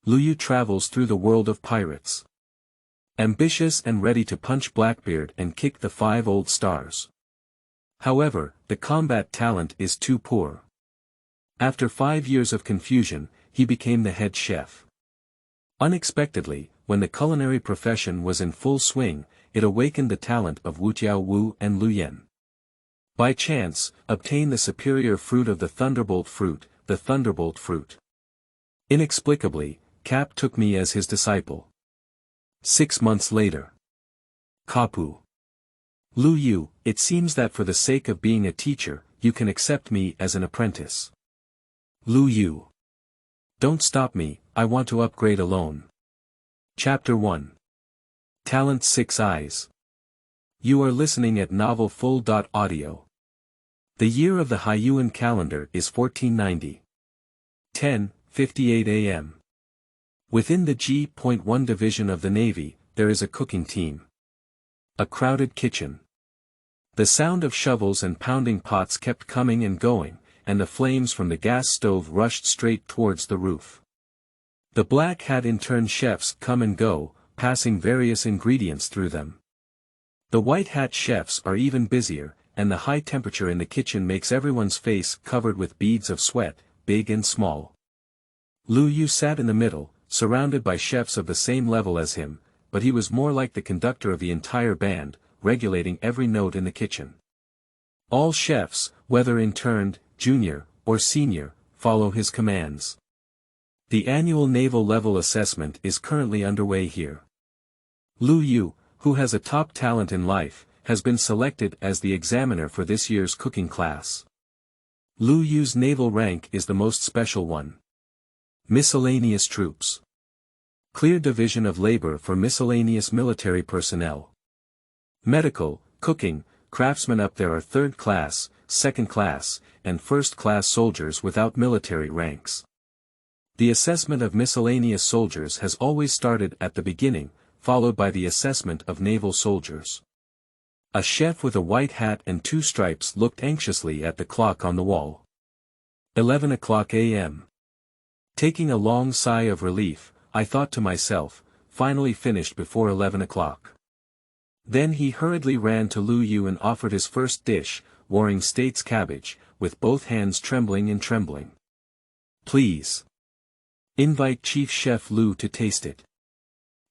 Luyu travels through the world of pirates. Ambitious and ready to punch Blackbeard and kick the 5 old stars. However, the combat talent is too poor. After 5 years of confusion, he became the head chef. Unexpectedly, when the culinary profession was in full swing, it awakened the talent of Wutiao Wu and Liuyan. By chance, obtained the superior fruit of the Thunderbolt fruit, the Thunderbolt fruit. Inexplicably, Capp took me as his disciple. 6 months later. Kapu. Luyu, it seems that for the sake of being a teacher, you can accept me as an apprentice. Luyu. Don't stop me, I want to upgrade alone. Chapter 1. Talent 6 Eyes. You are listening at Novel Full.Audio. The year of the Haiyuan calendar is 1490. 10:58 a.m. Within the G.1 division of the Navy, there is a cooking team. A crowded kitchen. The sound of shovels and pounding pots kept coming and going, and the flames from the gas stove rushed straight towards the roof. The black hat intern chefs come and go, passing various ingredients through them. The white hat chefs are even busier, and the high temperature in the kitchen makes everyone's face covered with beads of sweat, big and small. Luyu sat in the middle, surrounded by chefs of the same level as him, but he was more like the conductor of the entire band, regulating every note in the kitchen. All chefs, whether interned, junior, or senior, follow his commands. The annual naval level assessment is currently underway here. Luyu, who has a top talent in life, has been selected as the examiner for this year's cooking class. Luyu's naval rank is the most special one. Miscellaneous troops. Clear division of labor for miscellaneous military personnel. Medical, cooking, craftsmen up there are 3rd class, 2nd class, and 1st class soldiers without military ranks. The assessment of miscellaneous soldiers has always started at the beginning, followed by the assessment of naval soldiers. A chef with a white hat and 2 stripes looked anxiously at the clock on the wall. 11 o'clock a.m. Taking a long sigh of relief, I thought to myself, finally finished before 11 o'clock. Then he hurriedly ran to Luyu and offered his first dish, Warring States cabbage, with both hands trembling. Please. Invite Chief Chef Lu to taste it.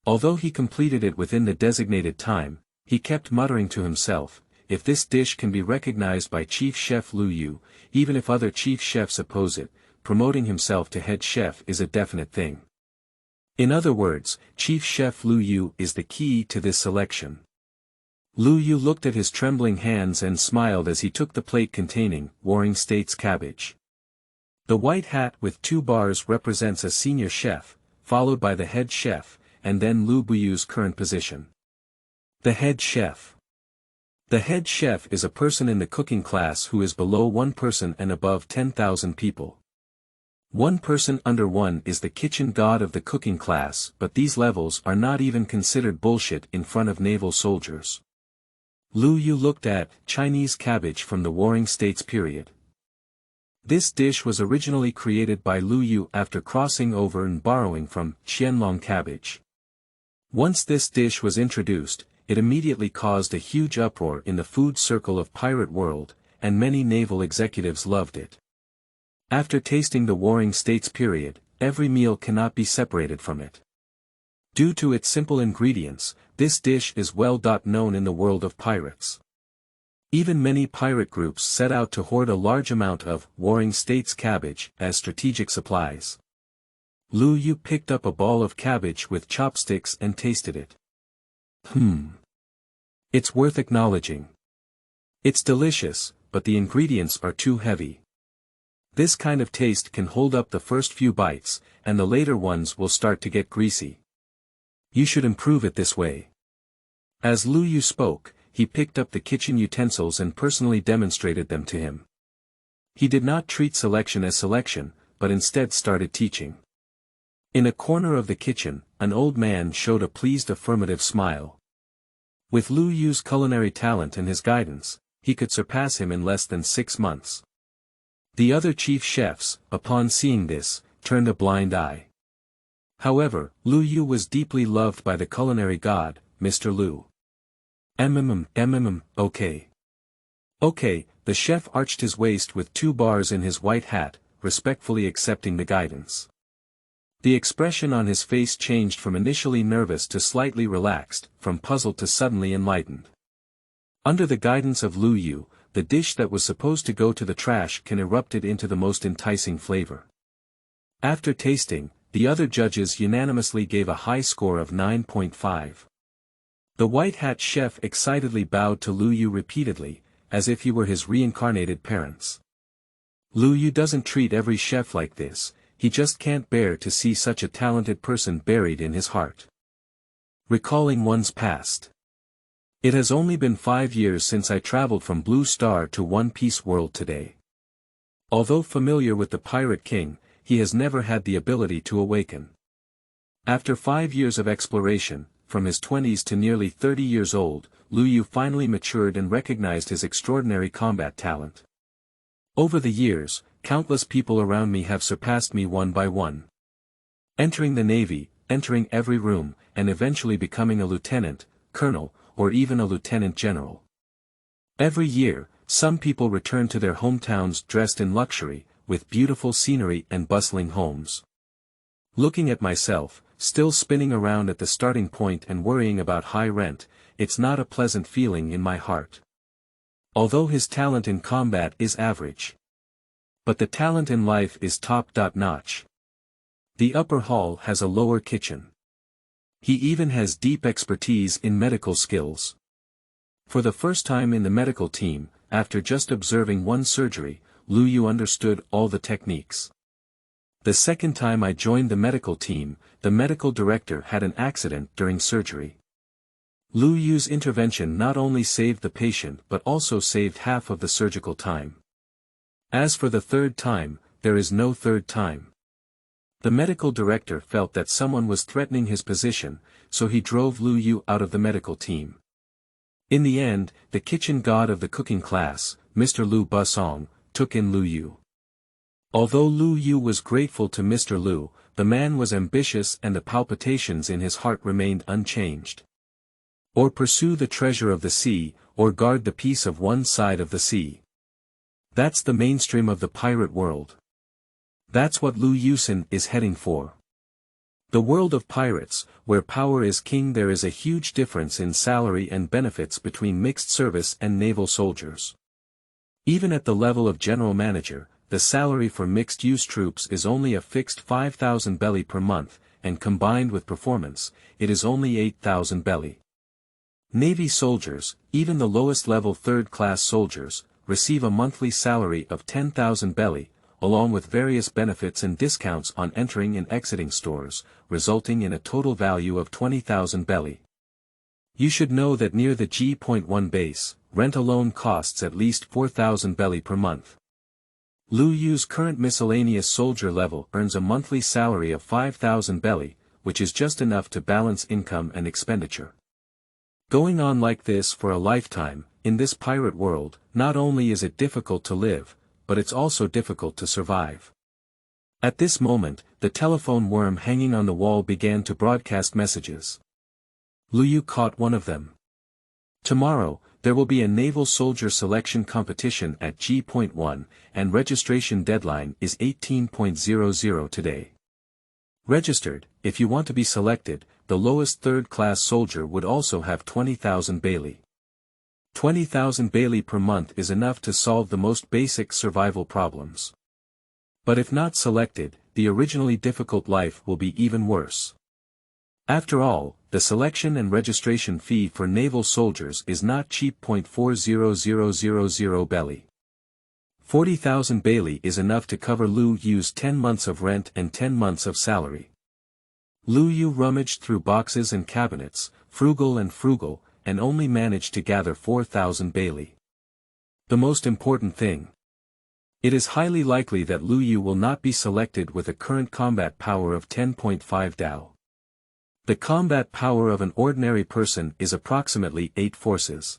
Although he completed it within the designated time, he kept muttering to himself, if this dish can be recognized by Chief Chef Luyu, even if other chief chefs oppose it, promoting himself to head chef is a definite thing. In other words, Chief Chef Luyu is the key to this selection. Luyu looked at his trembling hands and smiled as he took the plate containing Warring States cabbage. The white hat with 2 bars represents a senior chef, followed by the head chef, and then Lu Buyu's current position. The head chef. The head chef is a person in the cooking class who is below 1 person and above 10,000 people. 1 person under 1 is the kitchen god of the cooking class, but these levels are not even considered bullshit in front of naval soldiers. Luyu looked at Chinese cabbage from the Warring States period. This dish was originally created by Luyu after crossing over and borrowing from Qianlong cabbage. Once this dish was introduced, it immediately caused a huge uproar in the food circle of pirate world, and many naval executives loved it. After tasting the Warring States period, every meal cannot be separated from it. Due to its simple ingredients, this dish is well known in the world of pirates. Even many pirate groups set out to hoard a large amount of Warring States cabbage as strategic supplies. Luyu picked up a ball of cabbage with chopsticks and tasted it. It's worth acknowledging. It's delicious, but the ingredients are too heavy. This kind of taste can hold up the first few bites, and the later ones will start to get greasy. You should improve it this way. As Luyu spoke, he picked up the kitchen utensils and personally demonstrated them to him. He did not treat selection as selection, but instead started teaching. In a corner of the kitchen, an old man showed a pleased affirmative smile. With Luyu's culinary talent and his guidance, he could surpass him in less than 6 months. The other chief chefs, upon seeing this, turned a blind eye. However, was deeply loved by the culinary god, Mr. Lu. Okay. Okay, the chef arched his waist with 2 bars in his white hat, respectfully accepting the guidance. The expression on his face changed from initially nervous to slightly relaxed, from puzzled to suddenly enlightened. Under the guidance of Luyu, the dish that was supposed to go to the trash can erupted into the most enticing flavor. After tasting, the other judges unanimously gave a high score of 9.5. The white hat chef excitedly bowed to Luyu repeatedly, as if he were his reincarnated parents. Luyu doesn't treat every chef like this, he just can't bear to see such a talented person buried in his heart. Recalling one's past. It has only been 5 years since I traveled from Blue Star to One Piece World today. Although familiar with the Pirate King, he has never had the ability to awaken. After 5 years of exploration, from his 20s to nearly 30 years old, Luyu finally matured and recognized his extraordinary combat talent. Over the years, countless people around me have surpassed me one by one. Entering the Navy, entering every room, and eventually becoming a lieutenant, colonel, or even a lieutenant general. Every year, some people return to their hometowns dressed in luxury, with beautiful scenery and bustling homes. Looking at myself, still spinning around at the starting point and worrying about high rent, it's not a pleasant feeling in my heart. Although his talent in combat is average. But the talent in life is top-notch. The upper hall has a lower kitchen. He even has deep expertise in medical skills. For the first time in the medical team, after just observing one surgery, Luyu understood all the techniques. The second time I joined the medical team, the medical director had an accident during surgery. Luyu's intervention not only saved the patient but also saved half of the surgical time. As for the third time, there is no third time. The medical director felt that someone was threatening his position, so he drove Luyu out of the medical team. In the end, the kitchen god of the cooking class, Mr. Lu Busong, took in Luyu. Although Luyu was grateful to Mr. Lu, the man was ambitious and the palpitations in his heart remained unchanged. Or pursue the treasure of the sea, or guard the peace of one side of the sea. That's the mainstream of the pirate world. That's what Lu Yusen is heading for. The world of pirates, where power is king, there is a huge difference in salary and benefits between mixed service and naval soldiers. Even at the level of general manager, the salary for mixed-use troops is only a fixed 5,000 belly per month, and combined with performance, it is only 8,000 belly. Navy soldiers, even the lowest-level third-class soldiers, receive a monthly salary of 10,000 belly, along with various benefits and discounts on entering and exiting stores, resulting in a total value of 20,000 belly. You should know that near the G.1 base, rent alone costs at least 4,000 belly per month. Luyu's current miscellaneous soldier level earns a monthly salary of 5,000 belly, which is just enough to balance income and expenditure. Going on like this for a lifetime, in this pirate world, not only is it difficult to live, but it's also difficult to survive. At this moment, the telephone worm hanging on the wall began to broadcast messages. Luyu caught one of them. Tomorrow, there will be a naval soldier selection competition at G.1, and registration deadline is 18:00 today. Registered, if you want to be selected, the lowest third-class soldier would also have 20,000 bailey. 20,000 bailey per month is enough to solve the most basic survival problems. But if not selected, the originally difficult life will be even worse. After all, the selection and registration fee for naval soldiers is not cheap. 40,000 belly. 40,000 bailey is enough to cover Luyu's 10 months of rent and 10 months of salary. Luyu rummaged through boxes and cabinets, frugal, and only managed to gather 4,000 bailey. The most important thing. It is highly likely that Luyu will not be selected with a current combat power of 10.5 Dao. The combat power of an ordinary person is approximately 8 forces.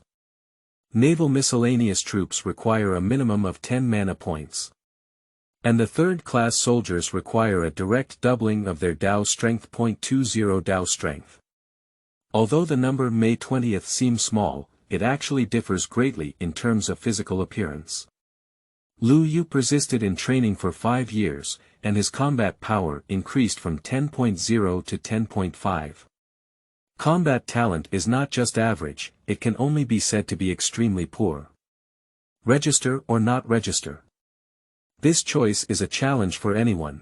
Naval miscellaneous troops require a minimum of 10 mana points. And the third-class soldiers require a direct doubling of their Dao strength. 0.20 Dao strength. Although the number May 20th seems small, it actually differs greatly in terms of physical appearance. Luyu persisted in training for 5 years, and his combat power increased from 10.0 to 10.5. Combat talent is not just average, it can only be said to be extremely poor. Register or not register? This choice is a challenge for anyone.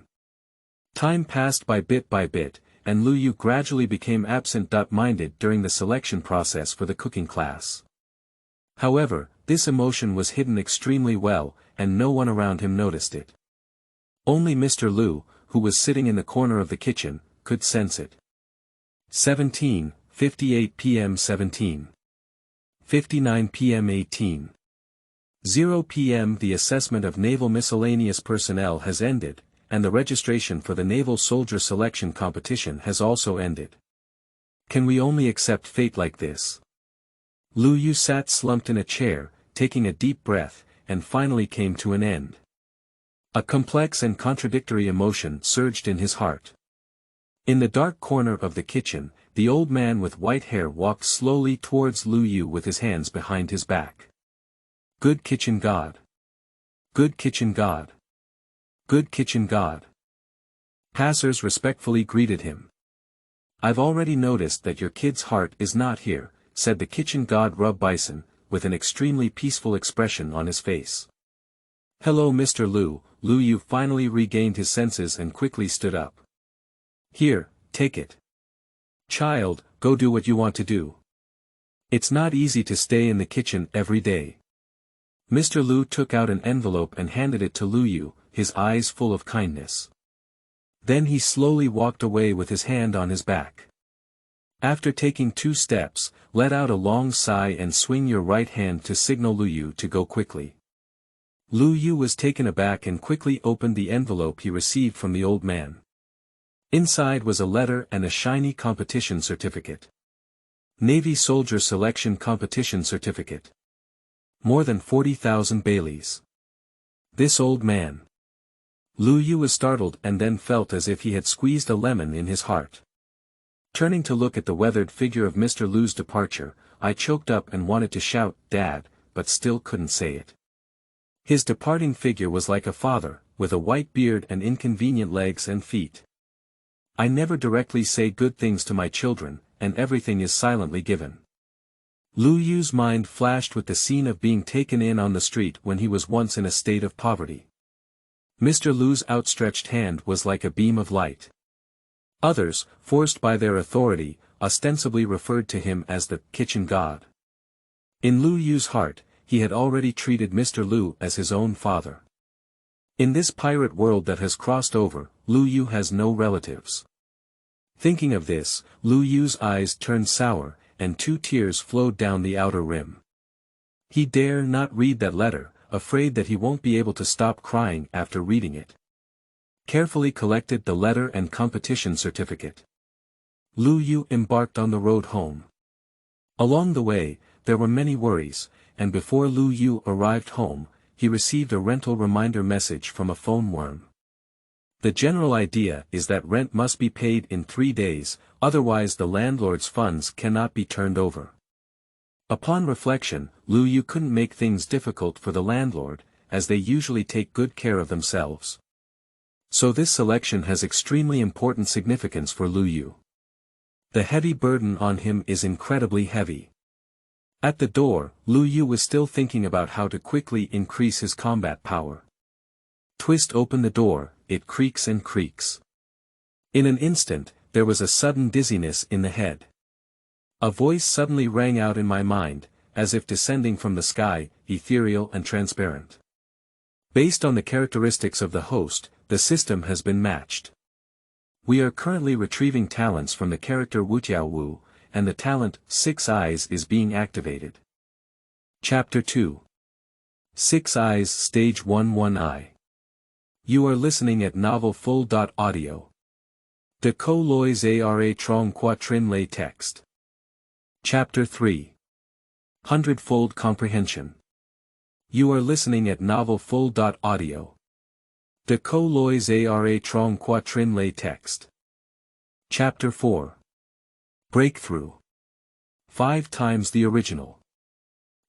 Time passed by bit, and Luyu gradually became absent-minded during the selection process for the cooking class. However, this emotion was hidden extremely well, and no one around him noticed it. Only Mr. Lu, who was sitting in the corner of the kitchen, could sense it. 17:58 p.m. 17:59 p.m. 18:0 p.m. The assessment of naval miscellaneous personnel has ended, and the registration for the naval soldier selection competition has also ended. Can we only accept fate like this? Luyu sat slumped in a chair, taking a deep breath, and finally came to an end. A complex and contradictory emotion surged in his heart. In the dark corner of the kitchen, the old man with white hair walked slowly towards Luyu with his hands behind his back. Good kitchen god. Good kitchen god. Good kitchen god. Passers respectfully greeted him. I've already noticed that your kid's heart is not here, said the kitchen god Rub Bison, with an extremely peaceful expression on his face. Hello Mr. Lu. Luyu finally regained his senses and quickly stood up. Here, take it. Child, go do what you want to do. It's not easy to stay in the kitchen every day. Mr. Lu took out an envelope and handed it to Luyu, his eyes full of kindness. Then he slowly walked away with his hand on his back. After taking 2 steps, let out a long sigh and swing your right hand to signal Luyu to go quickly. Luyu was taken aback and quickly opened the envelope he received from the old man. Inside was a letter and a shiny competition certificate. Navy Soldier Selection Competition Certificate. More than 40,000 Baileys. This old man. Luyu was startled and then felt as if he had squeezed a lemon in his heart. Turning to look at the weathered figure of Mr. Lu's departure, I choked up and wanted to shout, Dad, but still couldn't say it. His departing figure was like a father, with a white beard and inconvenient legs and feet. I never directly say good things to my children, and everything is silently given. Luyu's mind flashed with the scene of being taken in on the street when he was once in a state of poverty. Mr. Lu's outstretched hand was like a beam of light. Others, forced by their authority, ostensibly referred to him as the kitchen god. In Luyu's heart, he had already treated Mr. Lu as his own father. In this pirate world that has crossed over, Luyu has no relatives. Thinking of this, Luyu's eyes turned sour, and 2 tears flowed down the outer rim. He dare not read that letter, afraid that he won't be able to stop crying after reading it. Carefully collected the letter and competition certificate. Luyu embarked on the road home. Along the way, there were many worries, and before Luyu arrived home, he received a rental reminder message from a phone worm. The general idea is that rent must be paid in 3 days, otherwise the landlord's funds cannot be turned over. Upon reflection, Luyu couldn't make things difficult for the landlord, as they usually take good care of themselves. So this selection has extremely important significance for Luyu. The heavy burden on him is incredibly heavy. At the door, Luyu was still thinking about how to quickly increase his combat power. Twist open the door, it creaks and creaks. In an instant, there was a sudden dizziness in the head. A voice suddenly rang out in my mind, as if descending from the sky, ethereal and transparent. Based on the characteristics of the host, the system has been matched. We are currently retrieving talents from the character Wutiao Wu, and the talent, 6 Eyes is being activated. Chapter 2. 6 Eyes Stage 1 1 Eye. You are listening at Novel Full.audio. De Co Lois Ara Trong Quatrin Lay Text. Chapter 3. 100-fold Comprehension. You are listening at Novel Full.audio. De co lois ara trong quatrin lay text. Chapter 4. Breakthrough. 5 times the original.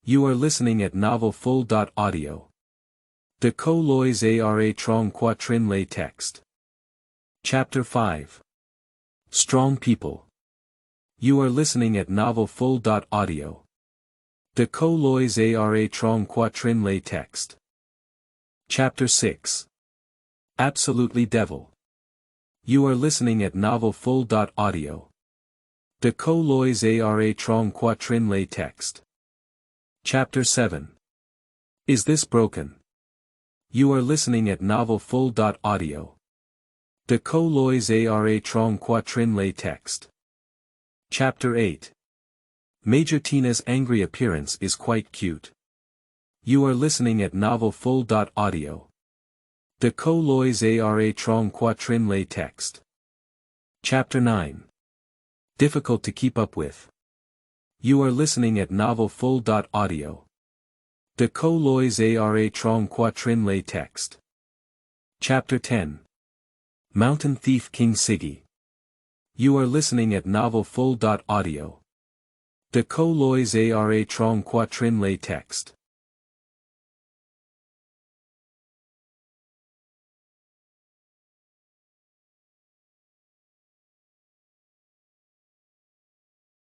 You are listening at novel full.audio. De co lois ara trong quatrin lay text. Chapter 5. Strong people. You are listening at novel full.audio. De co lois ara trong quatrin lay text. Chapter 6. Absolutely devil. You are listening at novel full.audio. De co lois ara trong quatrin lay text. Chapter 7. Is this broken? You are listening at novel full.audio. De co lois ara trong quatrin lay text. Chapter 8. Major Tina's angry appearance is quite cute. You are listening at novel full.audio. De co lois ara trong quatrin lay text. Chapter 9. Difficult to keep up with. You are listening at novel full.audio. De co lois ara trong quatrin lay text. Chapter 10. Mountain Thief King Sige. You are listening at novel full.audio. De co lois ara trong quatrin lay text.